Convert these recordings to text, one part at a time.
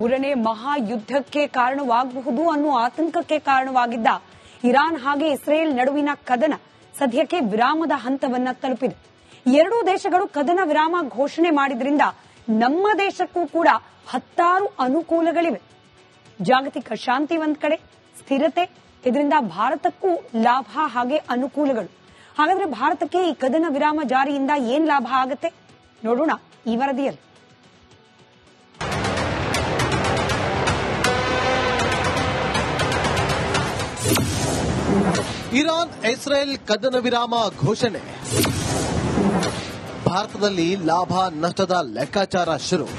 ಮೂರನೇ ಮಹಾಯುದ್ಧಕ್ಕೆ ಕಾರಣವಾಗಬಹುದು ಅನ್ನೋ ಆತಂಕಕ್ಕೆ ಕಾರಣವಾಗಿದ್ದ ಇರಾನ್ ಹಾಗೆ ಇಸ್ರೇಲ್ ನಡುವಿನ ಕದನ ಸದ್ಯಕ್ಕೆ ವಿರಾಮದ ಹಂತವನ್ನ ತಲುಪಿದೆ. ಎರಡೂ ದೇಶಗಳು ಕದನ ವಿರಾಮ ಘೋಷಣೆ ಮಾಡಿದ್ರಿಂದ ನಮ್ಮ ದೇಶಕ್ಕೂ ಕೂಡ ಹತ್ತಾರು ಅನುಕೂಲಗಳಿವೆ. ಜಾಗತಿಕ ಶಾಂತಿ ಒಂದ್ ಕಡೆ, ಸ್ಥಿರತೆ, ಇದರಿಂದ ಭಾರತಕ್ಕೂ ಲಾಭ ಹಾಗೆ ಅನುಕೂಲಗಳು. ಹಾಗಾದ್ರೆ ಭಾರತಕ್ಕೆ ಈ ಕದನ ವಿರಾಮ ಜಾರಿಯಿಂದ ಏನ್ ಲಾಭ ಆಗುತ್ತೆ ನೋಡೋಣ ಈ ವರದಿಯಲ್ಲಿ. ಇರಾನ್ ಇಸ್ರೇಲ್ ಕದನ ವಿರಾಮ ಘೋಷಣೆ. ಭಾರತದಲ್ಲಿ ಲಾಭ ನಷ್ಟದ ಲೆಕ್ಕಾಚಾರ ಶುರು.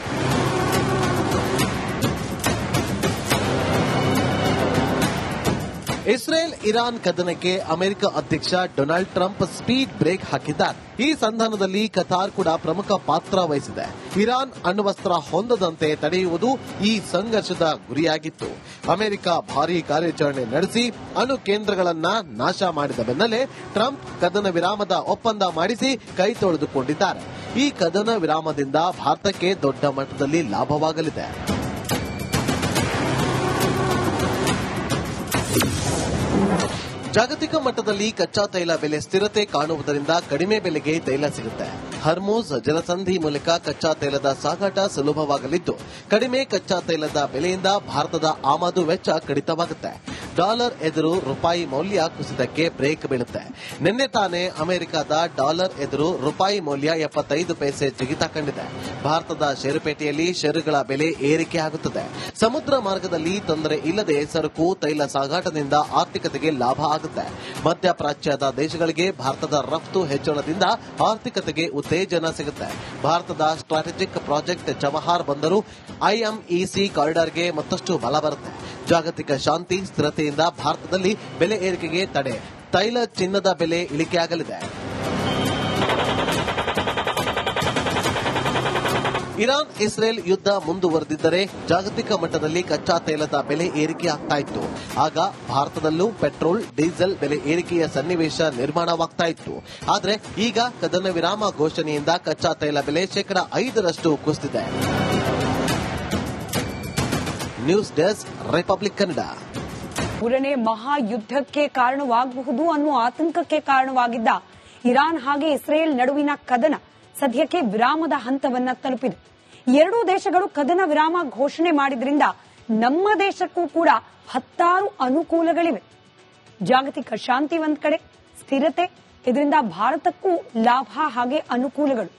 ಇಸ್ರೇಲ್ ಇರಾನ್ ಕದನಕ್ಕೆ ಅಮೆರಿಕ ಅಧ್ಯಕ್ಷ ಡೊನಾಲ್ಡ್ ಟ್ರಂಪ್ ಸ್ಪೀಡ್ ಬ್ರೇಕ್ ಹಾಕಿದ್ದಾರೆ. ಈ ಸಂಧಾನದಲ್ಲಿ ಕತಾರ್ ಕೂಡ ಪ್ರಮುಖ ಪಾತ್ರ ವಹಿಸಿದೆ. ಇರಾನ್ ಅಣ್ವಸ್ತ್ರ ಹೊಂದದಂತೆ ತಡೆಯುವುದು ಈ ಸಂಘರ್ಷದ ಗುರಿಯಾಗಿತ್ತು. ಅಮೆರಿಕ ಭಾರೀ ಕಾರ್ಯಾಚರಣೆ ನಡೆಸಿ ಅಣು ಕೇಂದ್ರಗಳನ್ನ ನಾಶ ಮಾಡಿದ ಬೆನ್ನಲ್ಲೇ ಟ್ರಂಪ್ ಕದನ ವಿರಾಮದ ಒಪ್ಪಂದ ಮಾಡಿಸಿ ಕೈ ತೊಳೆದುಕೊಂಡಿದ್ದಾರೆ. ಈ ಕದನ ವಿರಾಮದಿಂದ ಭಾರತಕ್ಕೆ ದೊಡ್ಡ ಮಟ್ಟದಲ್ಲಿ ಲಾಭವಾಗಲಿದೆ. ಜಾಗತಿಕ ಮಟ್ಟದಲ್ಲಿ ಕಚ್ಚಾ ತೈಲ ಬೆಲೆ ಸ್ಥಿರತೆ ಕಾಣುವುದರಿಂದ ಕಡಿಮೆ ಬೆಲೆಗೆ ತೈಲ ಸಿಗುತ್ತೆ. ಹರ್ಮುಜ್ ಜಲಸಂಧಿ ಮೂಲಕ ಕಚ್ಚಾ ತೈಲದ ಸಾಗಾಟ ಸುಲಭವಾಗಲಿದ್ದು, ಕಡಿಮೆ ಕಚ್ಚಾ ತೈಲದ ಬೆಲೆಯಿಂದ ಭಾರತದ ಆಮದು ವೆಚ್ಚ ಕಡಿತವಾಗುತ್ತೆ. ಡಾಲರ್ ಎದುರು ರೂಪಾಯಿ ಮೌಲ್ಯ ಕುಸಿತಕ್ಕೆ ಬ್ರೇಕ್ ಬೀಳುತ್ತೆ. ನಿನ್ನೆ ತಾನೇ ಅಮೆರಿಕದ ಡಾಲರ್ ಎದುರು ರೂಪಾಯಿ ಮೌಲ್ಯ 75 ಪೈಸೆ ಜಿಗಿತ ಕಂಡಿದೆ. ಭಾರತದ ಷೇರುಪೇಟೆಯಲ್ಲಿ ಷೇರುಗಳ ಬೆಲೆ ಏರಿಕೆ ಆಗುತ್ತದೆ. ಸಮುದ್ರ ಮಾರ್ಗದಲ್ಲಿ ತೊಂದರೆ ಇಲ್ಲದೆ ಸರಕು ತೈಲ ಸಾಗಾಟದಿಂದ ಆರ್ಥಿಕತೆಗೆ ಲಾಭ ಆಗುತ್ತೆ. ಮಧ್ಯಪ್ರಾಚ್ಯದ ದೇಶಗಳಿಗೆ ಭಾರತದ ರಫ್ತು ಹೆಚ್ಚಳದಿಂದ ಆರ್ಥಿಕತೆಗೆ ಉತ್ತೇಜನ ಸಿಗುತ್ತೆ. ಭಾರತದ ಸ್ಟ್ರಾಟಜಿಕ್ ಪ್ರಾಜೆಕ್ಟ್ ಚಬಹಾರ್ ಬಂದರು ಐಎಂಇಸಿ ಕಾರಿಡಾರ್ಗೆ ಮತ್ತಷ್ಟು ಬಲ ಬರುತ್ತೆ. ಜಾಗತಿಕ ಶಾಂತಿ ಸ್ಥಿರತೆಯಿಂದ ಭಾರತದಲ್ಲಿ ಬೆಲೆ ಏರಿಕೆಗೆ ತಡೆ. ತೈಲ ಚಿನ್ನದ ಬೆಲೆ ಇಳಿಕೆಯಾಗಲಿದೆ. ಇರಾನ್ ಇಸ್ರೇಲ್ ಯುದ್ಧ ಮುಂದುವರೆದಿದ್ದರೆ ಜಾಗತಿಕ ಮಟ್ಟದಲ್ಲಿ ಕಚ್ಚಾ ತೈಲದ ಬೆಲೆ ಏರಿಕೆ ಆಗ್ತಾ ಇತ್ತು. ಆಗ ಭಾರತದಲ್ಲೂ ಪೆಟ್ರೋಲ್, ಡೀಸೆಲ್ ಬೆಲೆ ಏರಿಕೆಯ ಸನ್ನಿವೇಶ ನಿರ್ಮಾಣವಾಗ್ತಾ ಇತ್ತು. ಆದರೆ ಈಗ ಕದನ ವಿರಾಮ ಘೋಷಣೆಯಿಂದ ಕಚ್ಚಾ ತೈಲ ಬೆಲೆ 5% ಕುಸಿದಿದೆ. News desk, republic Kannada. ಮೂರನೇ ಮಹಾಯುದ್ಧಕ್ಕೆ ಕಾರಣವಾಗಬಹುದು ಅನ್ನೋ ಆತಂಕಕ್ಕೆ ಕಾರಣವಾಗಿದ್ದ ಇರಾನ್ ಹಾಗೆ ಇಸ್ರೇಲ್ ನಡುವಿನ ಕದನ ಸದ್ಯಕ್ಕೆ ವಿರಾಮದ ಹಂತವನ್ನ ತಲುಪಿದೆ. ಎರಡೂ ದೇಶಗಳು ಕದನ ವಿರಾಮ ಘೋಷಣೆ ಮಾಡಿದ್ರಿಂದ ನಮ್ಮ ದೇಶಕ್ಕೂ ಕೂಡ ಹತ್ತಾರು ಅನುಕೂಲಗಳಿವೆ. ಜಾಗತಿಕ ಶಾಂತಿ ಒಂದ್ ಕಡೆ, ಸ್ಥಿರತೆ, ಇದರಿಂದ ಭಾರತಕ್ಕೂ ಲಾಭ ಹಾಗೆ ಅನುಕೂಲಗಳು.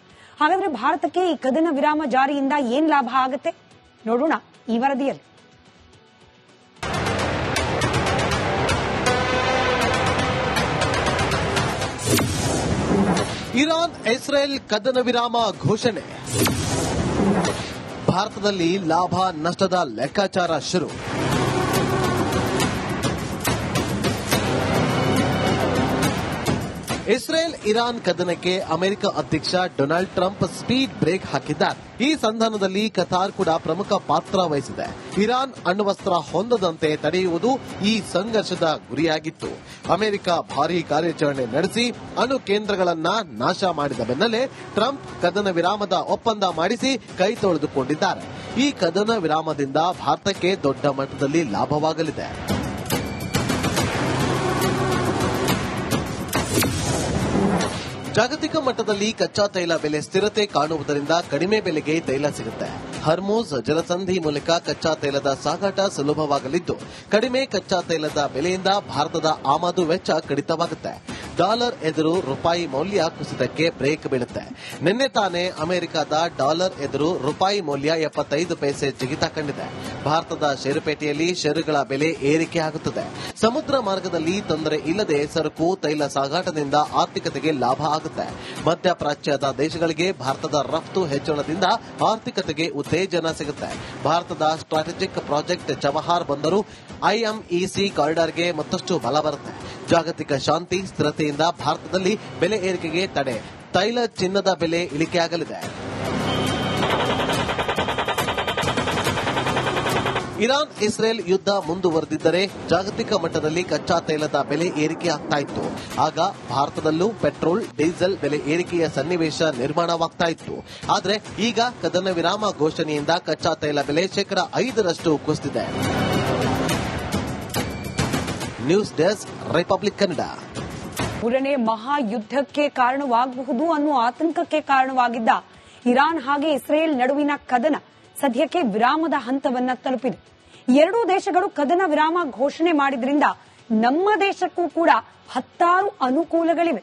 ಹಾಗಾದ್ರೆ ಭಾರತಕ್ಕೆ ಈ ಕದನ ವಿರಾಮ ಜಾರಿಯಿಂದ ಏನ್ ಲಾಭ ಆಗುತ್ತೆ ನೋಡೋಣ ಈ ವರದಿಯಲ್ಲಿ. ಇರಾನ್ ಇಸ್ರೇಲ್ ಕದನ ವಿರಾಮ ಘೋಷಣೆ. ಭಾರತದಲ್ಲಿ ಲಾಭ ನಷ್ಟದ ಲೆಕ್ಕಾಚಾರ ಶುರು. ಇಸ್ರೇಲ್ ಇರಾನ್ ಕದನಕ್ಕೆ ಅಮೆರಿಕ ಅಧ್ಯಕ್ಷ ಡೊನಾಲ್ಡ್ ಟ್ರಂಪ್ ಸ್ಪೀಡ್ ಬ್ರೇಕ್ ಹಾಕಿದ್ದಾರೆ. ಈ ಸಂಧಾನದಲ್ಲಿ ಕತಾರ್ ಕೂಡ ಪ್ರಮುಖ ಪಾತ್ರ ವಹಿಸಿದೆ. ಇರಾನ್ ಅಣ್ವಸ್ತ್ರ ಹೊಂದದಂತೆ ತಡೆಯುವುದು ಈ ಸಂಘರ್ಷದ ಗುರಿಯಾಗಿತ್ತು. ಅಮೆರಿಕ ಭಾರೀ ಕಾರ್ಯಾಚರಣೆ ನಡೆಸಿ ಅಣು ಕೇಂದ್ರಗಳನ್ನ ನಾಶ ಮಾಡಿದ ಬೆನ್ನಲ್ಲೇ ಟ್ರಂಪ್ ಕದನ ವಿರಾಮದ ಒಪ್ಪಂದ ಮಾಡಿಸಿ ಕೈ ತೊಳೆದುಕೊಂಡಿದ್ದಾರೆ. ಈ ಕದನ ವಿರಾಮದಿಂದ ಭಾರತಕ್ಕೆ ದೊಡ್ಡ ಮಟ್ಟದಲ್ಲಿ ಲಾಭವಾಗಲಿದೆ. ಜಾಗತಿಕ ಮಟ್ಟದಲ್ಲಿ ಕಚ್ಚಾ ತೈಲ ಬೆಲೆ ಸ್ಥಿರತೆ ಕಾಣುವುದರಿಂದ ಕಡಿಮೆ ಬೆಲೆಗೆ ತೈಲ ಸಿಗುತ್ತೆ. ಹರ್ಮುಜ್ ಜಲಸಂಧಿ ಮೂಲಕ ಕಚ್ಚಾ ತೈಲದ ಸಾಗಾಟ ಸುಲಭವಾಗಲಿದ್ದು, ಕಡಿಮೆ ಕಚ್ಚಾ ತೈಲದ ಬೆಲೆಯಿಂದ ಭಾರತದ ಆಮದು ವೆಚ್ಚ ಕಡಿತವಾಗುತ್ತೆ. ಡಾಲರ್ ಎದುರು ರೂಪಾಯಿ ಮೌಲ್ಯ ಕುಸಿತಕ್ಕೆ ಬ್ರೇಕ್ ಬೀಳುತ್ತೆ. ನಿನ್ನೆ ತಾನೇ ಅಮೆರಿಕದ ಡಾಲರ್ ಎದುರು ರೂಪಾಯಿ ಮೌಲ್ಯ 75 ಪೈಸೆ ಜಿಗಿತ ಕಂಡಿದೆ. ಭಾರತದ ಷೇರುಪೇಟೆಯಲ್ಲಿ ಷೇರುಗಳ ಬೆಲೆ ಏರಿಕೆ ಆಗುತ್ತದೆ. ಸಮುದ್ರ ಮಾರ್ಗದಲ್ಲಿ ತೊಂದರೆ ಇಲ್ಲದೆ ಸರಕು ತೈಲ ಸಾಗಾಟದಿಂದ ಆರ್ಥಿಕತೆಗೆ ಲಾಭ ಆಗುತ್ತೆ. ಮಧ್ಯಪ್ರಾಚ್ಯದ ದೇಶಗಳಿಗೆ ಭಾರತದ ರಫ್ತು ಹೆಚ್ಚಳದಿಂದ ಆರ್ಥಿಕತೆಗೆ ಉತ್ತೇಜನ ಸಿಗುತ್ತೆ. ಭಾರತದ ಸ್ಟ್ರಾಟಜಿಕ್ ಪ್ರಾಜೆಕ್ಟ್ ಚಬಹಾರ್ ಬಂದರು ಐಎಂಇಸಿ ಕಾರಿಡಾರ್ಗೆ ಮತ್ತಷ್ಟು ಬಲ ಬರುತ್ತೆ. ಜಾಗತಿಕ ಶಾಂತಿ ಸ್ಥಿರತೆಯಿಂದ ಭಾರತದಲ್ಲಿ ಬೆಲೆ ಏರಿಕೆಗೆ ತಡೆ. ತೈಲ ಚಿನ್ನದ ಬೆಲೆ ಇಳಿಕೆಯಾಗಲಿದೆ. ಇರಾನ್ ಇಸ್ರೇಲ್ ಯುದ್ಧ ಮುಂದುವರೆದಿದ್ದರೆ ಜಾಗತಿಕ ಮಟ್ಟದಲ್ಲಿ ಕಚ್ಚಾ ತೈಲದ ಬೆಲೆ ಏರಿಕೆ ಆಗ್ತಾ ಇತ್ತು. ಆಗ ಭಾರತದಲ್ಲೂ ಪೆಟ್ರೋಲ್, ಡೀಸೆಲ್ ಬೆಲೆ ಏರಿಕೆಯ ಸನ್ನಿವೇಶ ನಿರ್ಮಾಣವಾಗ್ತಾ ಇತ್ತು. ಆದರೆ ಈಗ ಕದನ ವಿರಾಮ ಘೋಷಣೆಯಿಂದ ಕಚ್ಚಾ ತೈಲ ಬೆಲೆ 5% ಕುಸಿದಿದೆ. News desk, republic Kannada. ಮೂರನೇ ಮಹಾಯುದ್ಧಕ್ಕೆ ಕಾರಣವಾಗಬಹುದು ಅನ್ನುವ ಆತಂಕಕ್ಕೆ ಕಾರಣವಾಗಿದ್ದ ಇರಾನ್ ಹಾಗೆ ಇಸ್ರೇಲ್ ನಡುವಿನ ಕದನ ಸದ್ಯಕ್ಕೆ ವಿರಾಮದ ಹಂತವನ್ನ ತಲುಪಿದೆ. ಎರಡೂ ದೇಶಗಳು ಕದನ ವಿರಾಮ ಘೋಷಣೆ ಮಾಡಿದ್ರಿಂದ ನಮ್ಮ ದೇಶಕ್ಕೂ ಕೂಡ 10 ಅನುಕೂಲಗಳಿವೆ.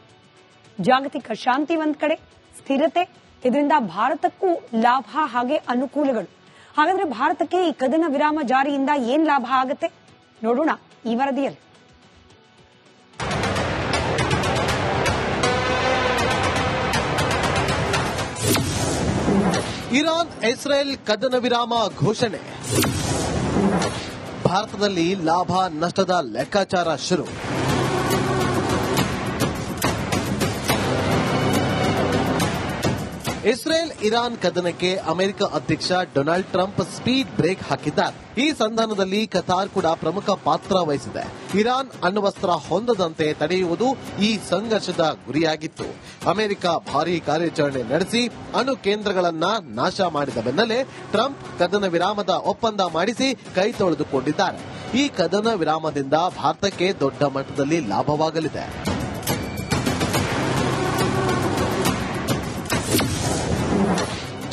ಜಾಗತಿಕ ಶಾಂತಿ ಒಂದ್ ಕಡೆ, ಸ್ಥಿರತೆ, ಇದರಿಂದ ಭಾರತಕ್ಕೂ ಲಾಭ ಹಾಗೆ ಅನುಕೂಲಗಳು. ಹಾಗಾದ್ರೆ ಭಾರತಕ್ಕೆ ಈ ಕದನ ವಿರಾಮ ಜಾರಿಯಿಂದ ಏನ್ ಲಾಭ ಆಗುತ್ತೆ ನೋಡೋಣ ಈ ವರದಿಯಲ್ಲಿ. ಇರಾನ್ ಇಸ್ರೇಲ್ ಕದನ ವಿರಾಮ ಘೋಷಣೆ. ಭಾರತದಲ್ಲಿ ಲಾಭ ನಷ್ಟದ ಲೆಕ್ಕಾಚಾರ ಶುರು. ಇಸ್ರೇಲ್ ಇರಾನ್ ಕದನಕ್ಕೆ ಅಮೆರಿಕ ಅಧ್ಯಕ್ಷ ಡೊನಾಲ್ಡ್ ಟ್ರಂಪ್ ಸ್ಪೀಡ್ ಬ್ರೇಕ್ ಹಾಕಿದ್ದಾರೆ. ಈ ಸಂಧಾನದಲ್ಲಿ ಕತಾರ್ ಕೂಡ ಪ್ರಮುಖ ಪಾತ್ರ ವಹಿಸಿದೆ. ಇರಾನ್ ಅಣ್ವಸ್ತ್ರ ಹೊಂದದಂತೆ ತಡೆಯುವುದು ಈ ಸಂಘರ್ಷದ ಗುರಿಯಾಗಿತ್ತು. ಅಮೆರಿಕ ಭಾರೀ ಕಾರ್ಯಾಚರಣೆ ನಡೆಸಿ ಅಣು ಕೇಂದ್ರಗಳನ್ನ ನಾಶ ಮಾಡಿದ ಬೆನ್ನಲ್ಲೇ ಟ್ರಂಪ್ ಕದನ ವಿರಾಮದ ಒಪ್ಪಂದ ಮಾಡಿಸಿ ಕೈ ತೊಳೆದುಕೊಂಡಿದ್ದಾರೆ. ಈ ಕದನ ವಿರಾಮದಿಂದ ಭಾರತಕ್ಕೆ ದೊಡ್ಡ ಮಟ್ಟದಲ್ಲಿ ಲಾಭವಾಗಲಿದೆ.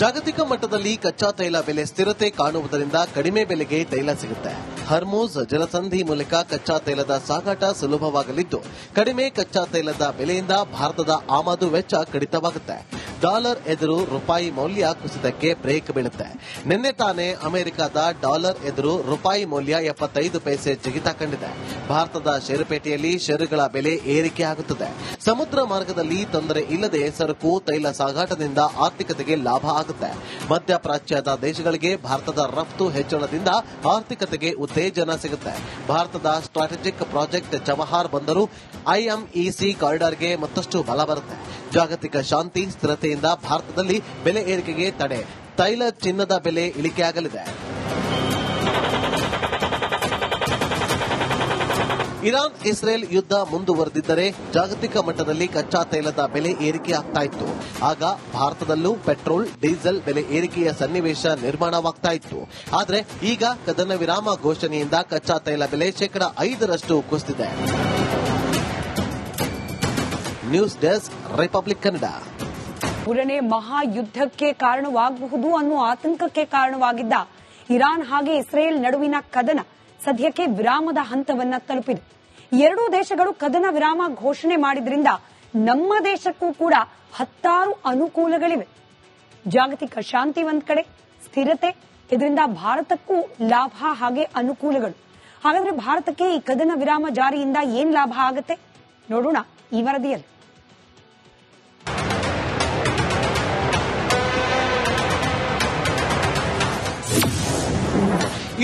ಜಾಗತಿಕ ಮಟ್ಟದಲ್ಲಿ ಕಚ್ಚಾ ತೈಲ ಬೆಲೆ ಸ್ಥಿರತೆ ಕಾಣುವುದರಿಂದ ಕಡಿಮೆ ಬೆಲೆಗೆ ತೈಲ ಸಿಗುತ್ತೆ. ಹರ್ಮೂಜ್ ಜಲಸಂಧಿ ಮೂಲಕ ಕಚ್ಚಾ ತೈಲದ ಸಾಗಾಟ ಸುಲಭವಾಗಲಿದ್ದು, ಕಡಿಮೆ ಕಚ್ಚಾ ತೈಲದ ಬೆಲೆಯಿಂದ ಭಾರತದ ಆಮದು ವೆಚ್ಚ ಕಡಿತವಾಗುತ್ತೆ. ಡಾಲರ್ ಎದುರು ರೂಪಾಯಿ ಮೌಲ್ಯ ಕುಸಿತಕ್ಕೆ ಬ್ರೇಕ್ ಬೀಳುತ್ತೆ. ನಿನ್ನೆ ತಾನೇ ಅಮೆರಿಕದ ಡಾಲರ್ ಎದುರು ರೂಪಾಯಿ ಮೌಲ್ಯ 75 ಪೈಸೆ ಜಿಗಿತ ಕಂಡಿದೆ. ಭಾರತದ ಷೇರುಪೇಟೆಯಲ್ಲಿ ಷೇರುಗಳ ಬೆಲೆ ಏರಿಕೆಯಾಗುತ್ತದೆ. ಸಮುದ್ರ ಮಾರ್ಗದಲ್ಲಿ ತೊಂದರೆ ಇಲ್ಲದೆ ಸರಕು ತೈಲ ಸಾಗಾಟದಿಂದ ಆರ್ಥಿಕತೆಗೆ ಲಾಭ ಆಗುತ್ತೆ. ಮಧ್ಯಪ್ರಾಚ್ಯದ ದೇಶಗಳಿಗೆ ಭಾರತದ ರಫ್ತು ಹೆಚ್ಚಳದಿಂದ ಆರ್ಥಿಕತೆಗೆ ಉತ್ತೇಜನ ಸಿಗುತ್ತೆ. ಭಾರತದ ಸ್ಟ್ರಾಟಜಿಕ್ ಪ್ರಾಜೆಕ್ಟ್ ಚಬಹಾರ್ ಬಂದರು ಐಎಂಇಸಿ ಕಾರಿಡಾರ್ಗೆ ಮತ್ತಷ್ಟು ಬಲ ಬರುತ್ತೆ. ಜಾಗತಿಕ ಶಾಂತಿ, ಸ್ಥಿರತೆಯಿಂದ ಭಾರತದಲ್ಲಿ ಬೆಲೆ ಏರಿಕೆಗೆ ತಡೆ. ತೈಲ, ಚಿನ್ನದ ಬೆಲೆ ಇಳಿಕೆಯಾಗಲಿದೆ. ಇರಾನ್ ಇಸ್ರೇಲ್ ಯುದ್ಧ ಮುಂದುವರೆದಿದ್ದರೆ ಜಾಗತಿಕ ಮಟ್ಟದಲ್ಲಿ ಕಚ್ಚಾ ತೈಲದ ಬೆಲೆ ಏರಿಕೆ ಆಗ್ತಾ ಇತ್ತು. ಆಗ ಭಾರತದಲ್ಲೂ ಪೆಟ್ರೋಲ್, ಡೀಸೆಲ್ ಬೆಲೆ ಏರಿಕೆಯ ಸನ್ನಿವೇಶ ನಿರ್ಮಾಣವಾಗ್ತಾ ಇತ್ತು. ಆದರೆ ಈಗ ಕದನ ವಿರಾಮ ಘೋಷಣೆಯಿಂದ ಕಚ್ಚಾ ತೈಲ ಬೆಲೆ 5% ಕುಸಿದಿದೆ. News desk, republic Kannada. ಮೂರನೇ ಮಹಾಯುದ್ಧಕ್ಕೆ ಕಾರಣವಾಗಬಹುದು ಅನ್ನುವ ಆತಂಕಕ್ಕೆ ಕಾರಣವಾಗಿದ್ದ ಇರಾನ್ ಹಾಗೆ ಇಸ್ರೇಲ್ ನಡುವಿನ ಕದನ ಸದ್ಯಕ್ಕೆ ವಿರಾಮದ ಹಂತವನ್ನ ತಲುಪಿದೆ. ಎರಡೂ ದೇಶಗಳು ಕದನ ವಿರಾಮ ಘೋಷಣೆ ಮಾಡಿದ್ರಿಂದ ನಮ್ಮ ದೇಶಕ್ಕೂ ಕೂಡ 10 ಅನುಕೂಲಗಳಿವೆ. ಜಾಗತಿಕ ಶಾಂತಿ ಒಂದ್ ಕಡೆ, ಸ್ಥಿರತೆ, ಇದರಿಂದ ಭಾರತಕ್ಕೂ ಲಾಭ ಹಾಗೆ ಅನುಕೂಲಗಳು. ಹಾಗಾದ್ರೆ ಭಾರತಕ್ಕೆ ಈ ಕದನ ವಿರಾಮ ಜಾರಿಯಿಂದ ಏನ್ ಲಾಭ ಆಗುತ್ತೆ ನೋಡೋಣ ಈ ವರದಿಯಲ್ಲಿ.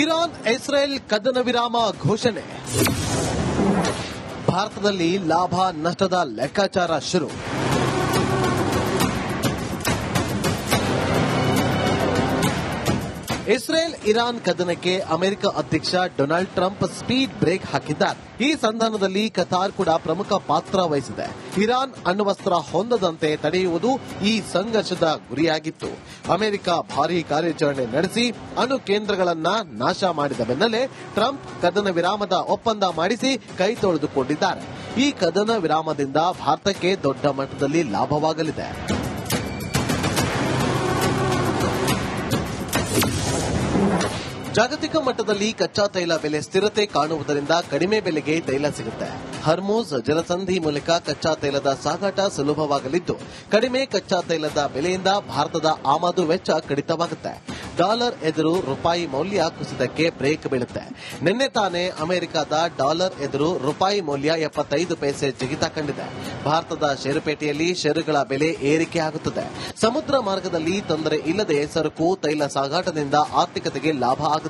ಇರಾನ್ ಇಸ್ರೇಲ್ ಕದನ ವಿರಾಮ ಘೋಷಣೆ. ಭಾರತದಲ್ಲಿ ಲಾಭ ನಷ್ಟದ ಲೆಕ್ಕಾಚಾರ ಶುರು. ಇಸ್ರೇಲ್ ಇರಾನ್ ಕದನಕ್ಕೆ ಅಮೆರಿಕ ಅಧ್ಯಕ್ಷ ಡೊನಾಲ್ಡ್ ಟ್ರಂಪ್ ಸ್ಪೀಡ್ ಬ್ರೇಕ್ ಹಾಕಿದ್ದಾರೆ. ಈ ಸಂಧಾನದಲ್ಲಿ ಕತಾರ್ ಕೂಡ ಪ್ರಮುಖ ಪಾತ್ರ ವಹಿಸಿದೆ. ಇರಾನ್ ಅಣ್ವಸ್ತ್ರ ಹೊಂದದಂತೆ ತಡೆಯುವುದು ಈ ಸಂಘರ್ಷದ ಗುರಿಯಾಗಿತ್ತು. ಅಮೆರಿಕ ಭಾರೀ ಕಾರ್ಯಾಚರಣೆ ನಡೆಸಿ ಅಣು ಕೇಂದ್ರಗಳನ್ನ ನಾಶ ಮಾಡಿದ ಬೆನ್ನಲ್ಲೇ ಟ್ರಂಪ್ ಕದನ ವಿರಾಮದ ಒಪ್ಪಂದ ಮಾಡಿಸಿ ಕೈ ತೊಳೆದುಕೊಂಡಿದ್ದಾರೆ. ಈ ಕದನ ವಿರಾಮದಿಂದ ಭಾರತಕ್ಕೆ ದೊಡ್ಡ ಮಟ್ಟದಲ್ಲಿ ಲಾಭವಾಗಲಿದೆ. ಜಾಗತಿಕ ಮಟ್ಟದಲ್ಲಿ ಕಚ್ಚಾ ತೈಲ ಬೆಲೆ ಸ್ಥಿರತೆ ಕಾಣುವುದರಿಂದ ಕಡಿಮೆ ಬೆಲೆಗೆ ತೈಲ ಸಿಗುತ್ತೆ. ಹರ್ಮೂಜ್ ಜಲಸಂಧಿ ಮೂಲಕ ಕಚ್ಚಾ ತೈಲದ ಸಾಗಾಟ ಸುಲಭವಾಗಲಿದ್ದು, ಕಡಿಮೆ ಕಚ್ಚಾ ತೈಲದ ಬೆಲೆಯಿಂದ ಭಾರತದ ಆಮದು ವೆಚ್ಚ ಕಡಿತವಾಗುತ್ತೆ. ಡಾಲರ್ ಎದುರು ರೂಪಾಯಿ ಮೌಲ್ಯ ಕುಸಿತಕ್ಕೆ ಬ್ರೇಕ್ ಬೀಳುತ್ತೆ. ನಿನ್ನೆ ತಾನೇ ಅಮೆರಿಕದ ಡಾಲರ್ ಎದುರು ರೂಪಾಯಿ ಮೌಲ್ಯ 75 ಪೈಸೆ ಜಿಗಿತ ಕಂಡಿದೆ. ಭಾರತದ ಷೇರುಪೇಟೆಯಲ್ಲಿ ಷೇರುಗಳ ಬೆಲೆ ಏರಿಕೆಯಾಗುತ್ತದೆ. ಸಮುದ್ರ ಮಾರ್ಗದಲ್ಲಿ ತೊಂದರೆ ಇಲ್ಲದೆ ಸರಕು ತೈಲ ಸಾಗಾಟದಿಂದ ಆರ್ಥಿಕತೆಗೆ ಲಾಭ ಆಗುತ್ತೆ.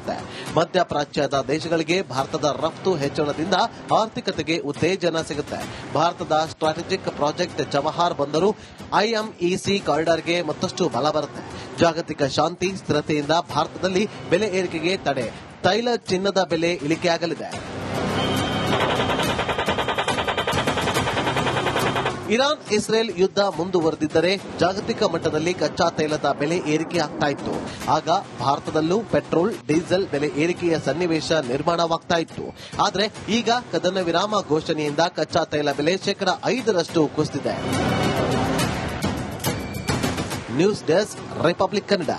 ಮಧ್ಯಪ್ರಾಚ್ಯದ ದೇಶಗಳಿಗೆ ಭಾರತದ ರಫ್ತು ಹೆಚ್ಚಳದಿಂದ ಆರ್ಥಿಕತೆಗೆ ಉತ್ತೇಜನ ಸಿಗುತ್ತೆ. ಭಾರತದ ಸ್ಟ್ರಾಟಜಿಕ್ ಪ್ರಾಜೆಕ್ಟ್ ಚಬಹಾರ್ ಬಂದರು ಐಎಂಇಸಿ ಕಾರಿಡಾರ್ಗೆ ಮತ್ತಷ್ಟು ಬಲ ಬರುತ್ತೆ. ಜಾಗತಿಕ ಶಾಂತಿ, ಸ್ಥಿರತೆಯಿಂದ ಭಾರತದಲ್ಲಿ ಬೆಲೆ ಏರಿಕೆಗೆ ತಡೆ. ತೈಲ ಚಿನ್ನದ ಬೆಲೆ ಇಳಿಕೆಯಾಗಲಿದೆ. ಇರಾನ್ ಇಸ್ರೇಲ್ ಯುದ್ಧ ಮುಂದುವರೆದಿದ್ದರೆ ಜಾಗತಿಕ ಮಟ್ಟದಲ್ಲಿ ಕಚ್ಚಾ ತೈಲದ ಬೆಲೆ ಏರಿಕೆ ಆಗ್ತಾ ಇತ್ತು. ಆಗ ಭಾರತದಲ್ಲೂ ಪೆಟ್ರೋಲ್, ಡೀಸೆಲ್ ಬೆಲೆ ಏರಿಕೆಯ ಸನ್ನಿವೇಶ ನಿರ್ಮಾಣವಾಗ್ತಾ ಇತ್ತು. ಆದರೆ ಈಗ ಕದನ ವಿರಾಮ ಘೋಷಣೆಯಿಂದ ಕಚ್ಚಾ ತೈಲ ಬೆಲೆ 5% ಕುಸಿದಿದೆ. News desk, republic Kannada.